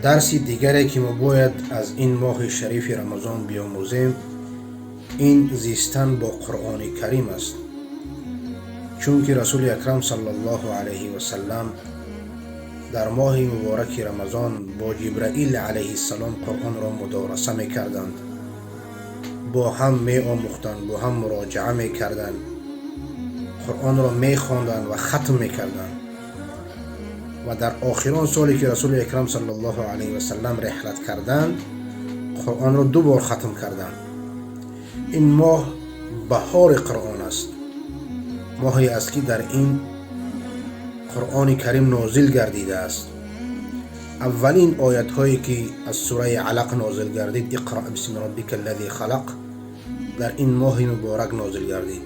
درس دیگری که ما باید از این ماه شریف رمضان بیاموزیم این زیستن با قرآن کریم است، چون که رسول اکرم صلی الله علیه و سلم در ماه مبارک رمضان با جبرائیل علیه السلام قرآن را مدارسه می کردند، با هم می آموختند، با هم مراجعه می کردند، قرآن را می خواندند و ختم می کردند. و در آخران سالی که رسول اکرم صلی الله علیه و سلم رحلت کردند قرآن را 2 بار ختم کردند. این ماه بهار قرآن است، ماهی است که در این قرآن کریم نازل گردیده است. اولین آیت هایی که از سوره علق نازل گردید، اقرأ بسم ربک الذی خلق، در این ماه مبارک نازل گردید.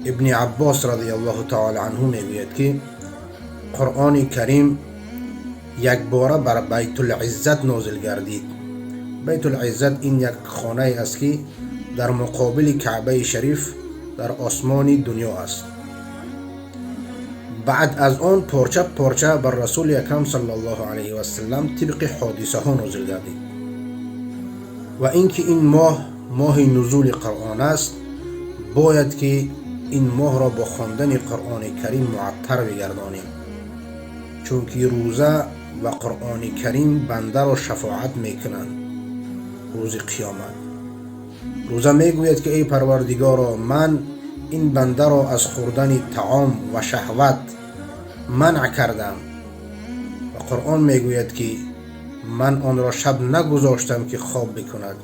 ابن عباس رضی الله تعالی عنه میگوید که قرآن کریم یک باره بر بیت العزت نازل گردید. بیت العزت این یک خانه است که در مقابل کعبه شریف در آسمان دنیا است. بعد از آن پارچه پارچه بر رسول اکرم صلی الله علیه و سلم طبق حادثه ها نازل گردید. و اینکه این ماه نزول قرآن است، باید که این ماه را با خواندن قرآن کریم معطر بگردانیم، چون که روزه و قرآن کریم بنده را شفاعت میکنند روز قیامت. روزه میگوید که ای پروردگارا، من این بنده را از خوردن طعام و شهوت منع کردم، و قرآن میگوید که من آن را شب نگذاشتم که خواب بکند.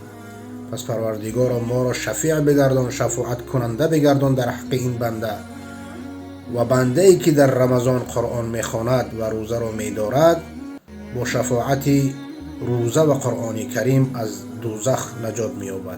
پس پروردگارا ما را شفیع بگردان، شفاعت کننده بگردان در حق این بنده. و بنده ای که در رمضان قرآن میخواند و روزه را میدارد، با شفاعت روزه و قرآن کریم از دوزخ نجات مییابد.